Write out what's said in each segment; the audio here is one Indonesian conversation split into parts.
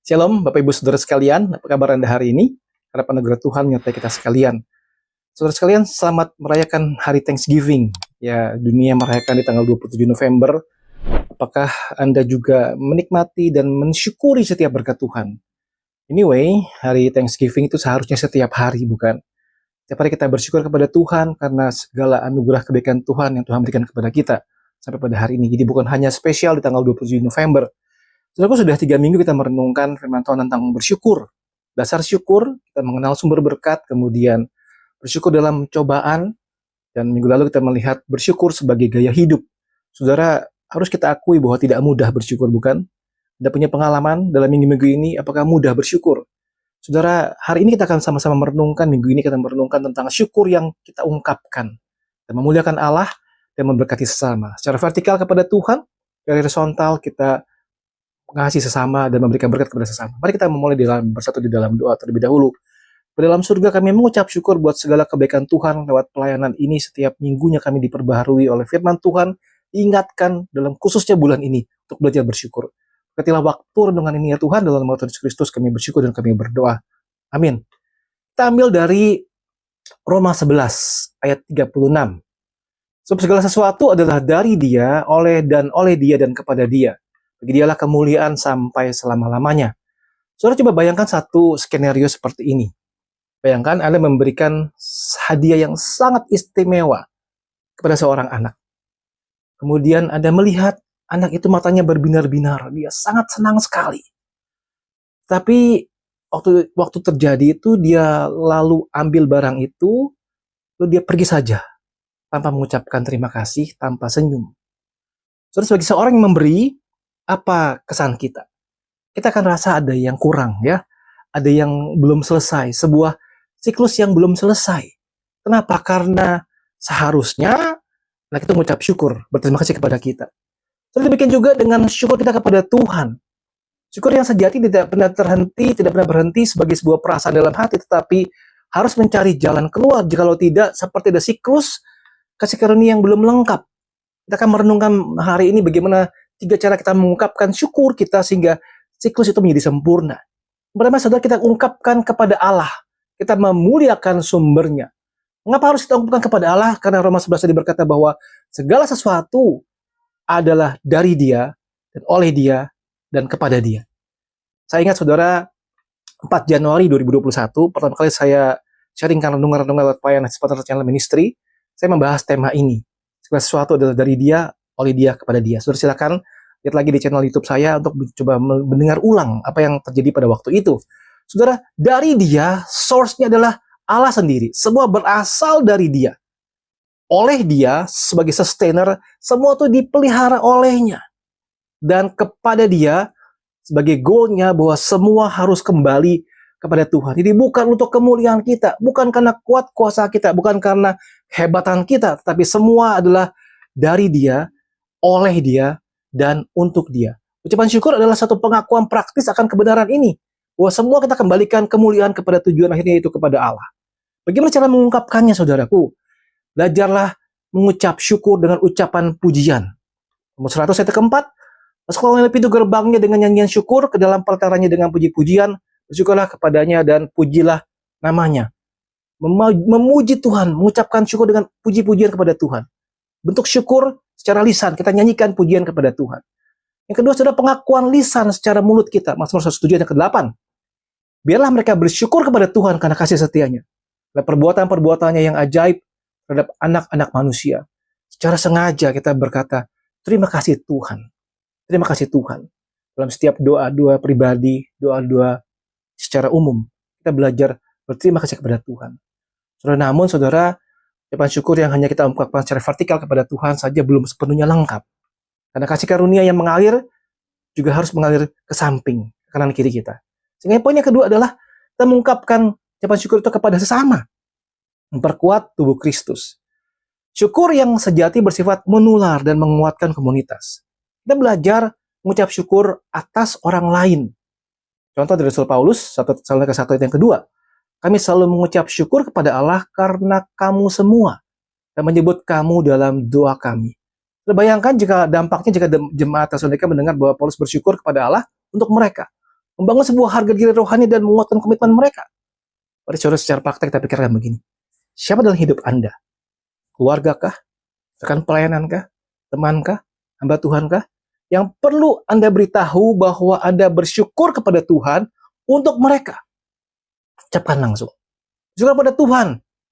Shalom, Bapak Ibu Saudara sekalian, apa kabar Anda hari ini? Harap anugerah Tuhan menyertai kita sekalian. Saudara sekalian, selamat merayakan hari Thanksgiving. Ya, dunia merayakan di tanggal 27 November. Apakah Anda juga menikmati dan mensyukuri setiap berkat Tuhan? Anyway, hari Thanksgiving itu seharusnya setiap hari, bukan? Setiap hari kita bersyukur kepada Tuhan karena segala anugerah kebaikan Tuhan yang Tuhan berikan kepada kita sampai pada hari ini. Jadi bukan hanya spesial di tanggal 27 November. Saudaraku, sudah 3 minggu kita merenungkan firman Tuhan tentang bersyukur. Dasar syukur, kita mengenal sumber berkat, kemudian bersyukur dalam cobaan, dan minggu lalu kita melihat bersyukur sebagai gaya hidup. Saudara, harus kita akui bahwa tidak mudah bersyukur, bukan? Anda punya pengalaman dalam minggu-minggu ini, apakah mudah bersyukur? Saudara, hari ini kita akan sama-sama merenungkan, minggu ini kita merenungkan tentang syukur yang kita ungkapkan. Dan memuliakan Allah dan memberkati sesama. Secara vertikal kepada Tuhan, secara horizontal kita mengasihi sesama dan memberikan berkat kepada sesama. Mari kita memulai bersatu di dalam doa terlebih dahulu. Dalam surga kami mengucap syukur buat segala kebaikan Tuhan lewat pelayanan ini. Setiap minggunya kami diperbaharui oleh firman Tuhan, diingatkan dalam khususnya bulan ini untuk belajar bersyukur. Berkatilah waktu renungan ini ya Tuhan, dalam nama Tuhan Yesus Kristus kami bersyukur dan kami berdoa. Amin. Kita ambil dari Roma 11 ayat 36. Sebab segala sesuatu adalah dari Dia, oleh Dia dan kepada Dia. Bagi Dialah kemuliaan sampai selama-lamanya. Saudara coba bayangkan satu skenario seperti ini. Bayangkan Anda memberikan hadiah yang sangat istimewa kepada seorang anak. Kemudian Anda melihat anak itu matanya berbinar-binar. Dia sangat senang sekali. Tapi waktu terjadi itu dia lalu ambil barang itu, lalu dia pergi saja tanpa mengucapkan terima kasih, tanpa senyum. Saudara, sebagai seorang yang memberi, apa kesan kita? Kita akan rasa ada yang kurang, ya. Ada yang belum selesai, sebuah siklus yang belum selesai. Kenapa? Karena seharusnya anak itu mengucap syukur, berterima kasih kepada kita. Terus demikian juga dengan syukur kita kepada Tuhan. Syukur yang sejati tidak pernah berhenti sebagai sebuah perasaan dalam hati, tetapi harus mencari jalan keluar. Jikalau tidak, seperti ada siklus kasih karunia yang belum lengkap. Kita akan merenungkan hari ini bagaimana 3 cara kita mengungkapkan syukur kita sehingga siklus itu menjadi sempurna. Pertama, saudara, kita ungkapkan kepada Allah. Kita memuliakan sumbernya. Mengapa harus kita ungkapkan kepada Allah? Karena Roma 11 tadi berkata bahwa segala sesuatu adalah dari Dia, dan oleh Dia, dan kepada Dia. Saya ingat, saudara, 4 Januari 2021, pertama kali saya sharingkan renungan-renungan lewat pelayanan Supporter Channel Ministry, saya membahas tema ini. Segala sesuatu adalah dari Dia, oleh Dia, kepada Dia. Saudara, silakan lihat lagi di channel YouTube saya untuk coba mendengar ulang apa yang terjadi pada waktu itu. Saudara, dari Dia, source-nya adalah Allah sendiri. Semua berasal dari Dia. Oleh Dia, sebagai sustainer, semua itu dipelihara olehnya. Dan kepada Dia, sebagai goal-nya bahwa semua harus kembali kepada Tuhan. Jadi bukan untuk kemuliaan kita, bukan karena kuat kuasa kita, bukan karena kehebatan kita, tetapi semua adalah dari Dia, oleh Dia, dan untuk Dia. Ucapan syukur adalah satu pengakuan praktis akan kebenaran ini, bahwa semua kita kembalikan kemuliaan kepada tujuan akhirnya, itu kepada Allah. Bagaimana cara mengungkapkannya, saudaraku? Belajarlah mengucap syukur dengan ucapan pujian. Nomor 100 ayat keempat, masuklah oleh pintu gerbangnya dengan nyanyian syukur, ke dalam pelatarannya dengan puji-pujian, bersyukurlah kepadanya dan pujilah namanya. Memuji Tuhan, mengucapkan syukur dengan puji-pujian kepada Tuhan. Bentuk syukur secara lisan, kita nyanyikan pujian kepada Tuhan. Yang kedua, sudah pengakuan lisan secara mulut kita. Mazmur 107 ayat ke-8. Biarlah mereka bersyukur kepada Tuhan karena kasih setianya. Dan perbuatan-perbuatannya yang ajaib terhadap anak-anak manusia. Secara sengaja kita berkata, terima kasih Tuhan. Terima kasih Tuhan. Dalam setiap doa-doa pribadi, doa-doa secara umum, kita belajar berterima kasih kepada Tuhan. Namun, saudara, ucapan syukur yang hanya kita ungkapkan secara vertikal kepada Tuhan saja belum sepenuhnya lengkap. Karena kasih karunia yang mengalir juga harus mengalir ke samping, ke kanan kiri kita. Sehingga poin yang kedua adalah kita mengungkapkan ucapan syukur itu kepada sesama. Memperkuat tubuh Kristus. Syukur yang sejati bersifat menular dan menguatkan komunitas. Kita belajar mengucap syukur atas orang lain. Contoh dari Rasul Paulus, 1 Tesalonika 1 ayat yang kedua. Kami selalu mengucap syukur kepada Allah karena kamu semua, dan menyebut kamu dalam doa kami. Bayangkan jika dampaknya jika jemaat Tesalonika mendengar bahwa Paulus bersyukur kepada Allah untuk mereka. membangun sebuah harga diri rohani dan menguatkan komitmen mereka. Mari saudara secara praktek kita pikirkan begini. Siapa dalam hidup Anda? Keluargakah? Rekan pelayanankah? Temankah? Hamba Tuhankah? Yang perlu Anda beritahu bahwa Anda bersyukur kepada Tuhan untuk mereka. Ucapkan langsung. Syukur kepada Tuhan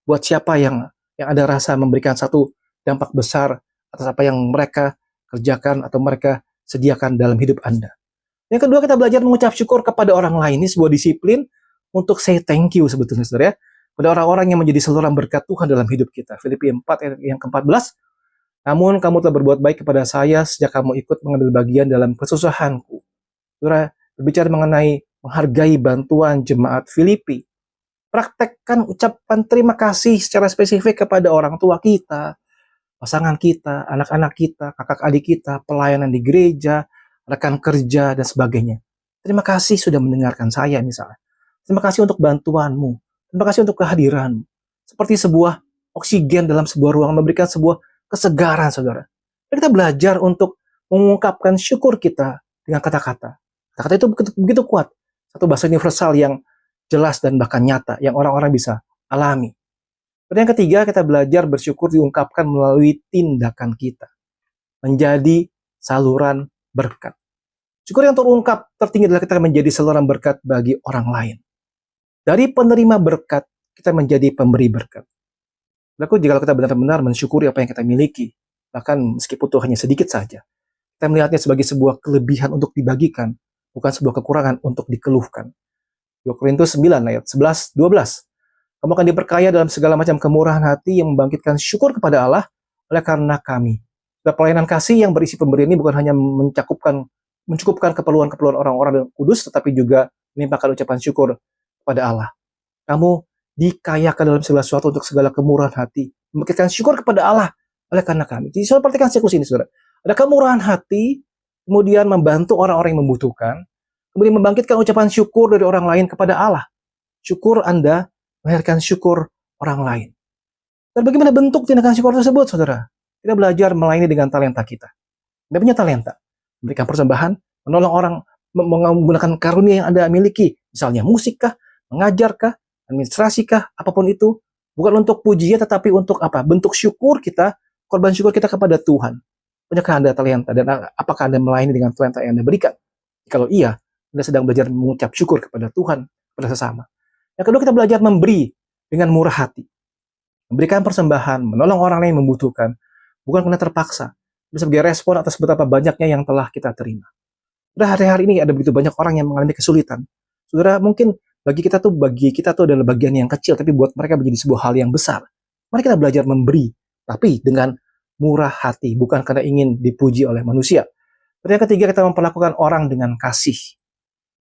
buat siapa yang ada rasa memberikan satu dampak besar atas apa yang mereka kerjakan atau mereka sediakan dalam hidup Anda. Yang kedua, kita belajar mengucap syukur kepada orang lain. Ini sebuah disiplin untuk say thank you sebetulnya, saudara ya. Pada orang-orang yang menjadi saluran berkat Tuhan dalam hidup kita. Filipi 4 ayat yang ke-14. Namun kamu telah berbuat baik kepada saya sejak kamu ikut mengambil bagian dalam kesusahanku. Saudara, berbicara mengenai menghargai bantuan jemaat Filipi. Praktekkan ucapan terima kasih secara spesifik kepada orang tua kita, pasangan kita, anak-anak kita, kakak adik kita, pelayanan di gereja, rekan kerja, dan sebagainya. Terima kasih sudah mendengarkan saya misalnya. Terima kasih untuk bantuanmu. Terima kasih untuk kehadiranmu. Seperti sebuah oksigen dalam sebuah ruang, memberikan sebuah kesegaran, saudara. Dan kita belajar untuk mengungkapkan syukur kita dengan kata-kata. Kata-kata itu begitu kuat. Satu bahasa universal yang jelas dan bahkan nyata, yang orang-orang bisa alami. Dan yang ketiga, kita belajar bersyukur diungkapkan melalui tindakan kita. Menjadi saluran berkat. Syukur yang terungkap tertinggi adalah kita menjadi saluran berkat bagi orang lain. Dari penerima berkat, kita menjadi pemberi berkat. Lalu jika kita benar-benar mensyukuri apa yang kita miliki, bahkan meskipun itu hanya sedikit saja, kita melihatnya sebagai sebuah kelebihan untuk dibagikan, bukan sebuah kekurangan untuk dikeluhkan. 2 Korintus 9 ayat 11-12. Kamu akan diperkaya dalam segala macam kemurahan hati yang membangkitkan syukur kepada Allah oleh karena kami. Pelayanan kasih yang berisi pemberian ini bukan hanya mencukupkan keperluan-keperluan orang-orang kudus, tetapi juga melimpahkan ucapan syukur kepada Allah. Kamu dikayakan dalam segala sesuatu untuk segala kemurahan hati, membangkitkan syukur kepada Allah oleh karena kami. Jadi saudara perhatikan siklus ini, saudara. Ada kemurahan hati, kemudian membantu orang-orang yang membutuhkan, kemudian membangkitkan ucapan syukur dari orang lain kepada Allah. Syukur Anda melahirkan syukur orang lain. Dan bagaimana bentuk tindakan syukur tersebut, saudara? Kita belajar melayani dengan talenta kita. Anda punya talenta, memberikan persembahan, menolong orang, menggunakan karunia yang Anda miliki. Misalnya musikkah, mengajarkah, administrasikah, apapun itu. Bukan untuk pujian, tetapi untuk apa? Bentuk syukur kita, korban syukur kita kepada Tuhan. Punyakah Anda talenta? Dan apakah Anda melayani dengan talenta yang Anda berikan? Kalau iya, Anda sedang belajar mengucap syukur kepada Tuhan, kepada sesama. Yang kedua, kita belajar memberi dengan murah hati. Memberikan persembahan, menolong orang lain yang membutuhkan, bukan karena terpaksa, tapi sebagai respon atas betapa banyaknya yang telah kita terima. Sudah hari-hari ini ada begitu banyak orang yang mengalami kesulitan. Saudara, mungkin bagi kita tuh adalah bagian yang kecil, tapi buat mereka menjadi sebuah hal yang besar. Mari kita belajar memberi, tapi dengan murah hati, bukan karena ingin dipuji oleh manusia. Dan yang ketiga, kita memperlakukan orang dengan kasih,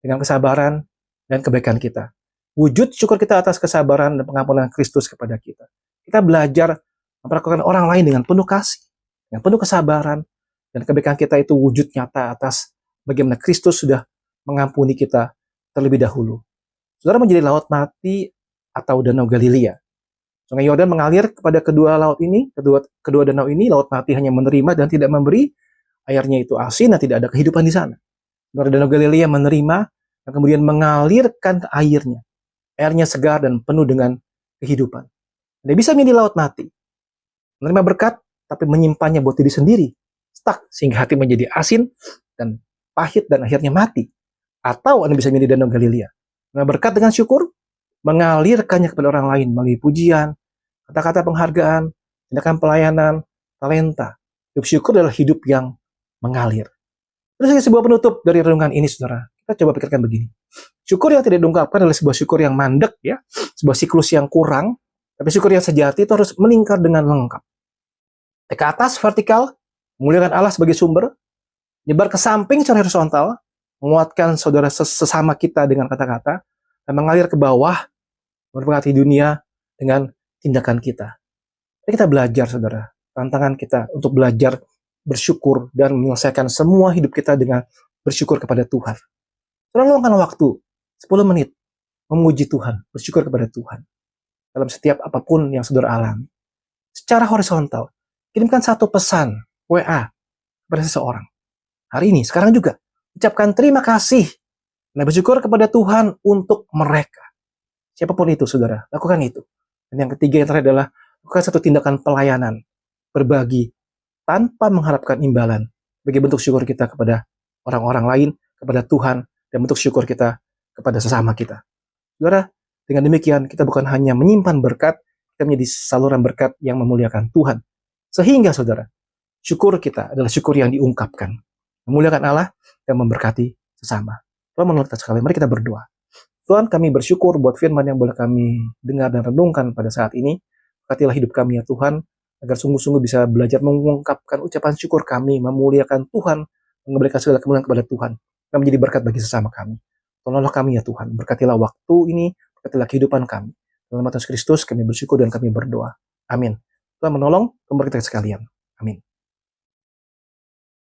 dengan kesabaran dan kebaikan kita. Wujud syukur kita atas kesabaran dan pengampunan Kristus kepada kita. Kita belajar memperlakukan orang lain dengan penuh kasih, dengan penuh kesabaran, dan kebaikan kita itu wujud nyata atas bagaimana Kristus sudah mengampuni kita terlebih dahulu. Saudara menjadi laut mati atau danau Galilea. Sungai Yordan mengalir kepada kedua laut ini, kedua danau ini. Laut mati hanya menerima dan tidak memberi. Airnya itu asin dan tidak ada kehidupan di sana. Danau Galilea menerima dan kemudian mengalirkan airnya. Airnya segar dan penuh dengan kehidupan. Dia bisa menjadi laut mati. Menerima berkat, tapi menyimpannya buat diri sendiri. Stuck, sehingga hati menjadi asin dan pahit dan akhirnya mati. Atau Anda bisa menjadi danau Galilea. Menerima berkat dengan syukur, mengalirkannya kepada orang lain melalui pujian, kata-kata penghargaan, tindakan pelayanan, talenta. Hidup syukur adalah hidup yang mengalir. Terus sebuah penutup dari renungan ini, saudara. Kita coba pikirkan begini. Syukur yang tidak diungkapkan adalah sebuah syukur yang mandek, ya, sebuah siklus yang kurang. Tapi syukur yang sejati itu harus meningkat dengan lengkap. Ke atas vertikal, memuliakan Allah sebagai sumber, nyebar ke samping secara horizontal, menguatkan saudara sesama kita dengan kata-kata, dan mengalir ke bawah, memberkati dunia dengan tindakan kita. Jadi kita belajar, saudara, tantangan kita untuk belajar bersyukur dan menyelesaikan semua hidup kita dengan bersyukur kepada Tuhan. Saudara luangkan waktu 10 menit memuji Tuhan, bersyukur kepada Tuhan dalam setiap apapun yang saudara alami. Secara horizontal, kirimkan satu pesan WA kepada seseorang. Hari ini, sekarang juga, ucapkan terima kasih Nah, bersyukur kepada Tuhan untuk mereka. Siapapun itu, saudara, lakukan itu. Dan yang ketiga yang terakhir adalah lakukan satu tindakan pelayanan, berbagi, tanpa mengharapkan imbalan. Bagi bentuk syukur kita kepada orang-orang lain, kepada Tuhan, dan bentuk syukur kita kepada sesama kita. Saudara, dengan demikian kita bukan hanya menyimpan berkat, kita menjadi saluran berkat yang memuliakan Tuhan. Sehingga saudara, syukur kita adalah syukur yang diungkapkan. Memuliakan Allah dan memberkati sesama. Tuhan menolong kita sekali. Mari kita berdoa. Tuhan, kami bersyukur buat firman yang boleh kami dengar dan renungkan pada saat ini. Berkatilah hidup kami ya Tuhan, agar sungguh-sungguh bisa belajar mengungkapkan ucapan syukur kami, memuliakan Tuhan, memberikan segala kemuliaan kepada Tuhan, dan menjadi berkat bagi sesama kami. Tolonglah kami ya Tuhan, berkatilah waktu ini, berkatilah kehidupan kami. Dalam nama Yesus Kristus kami bersyukur dan kami berdoa. Amin. Tuhan menolong, memberkati kita sekalian. Amin.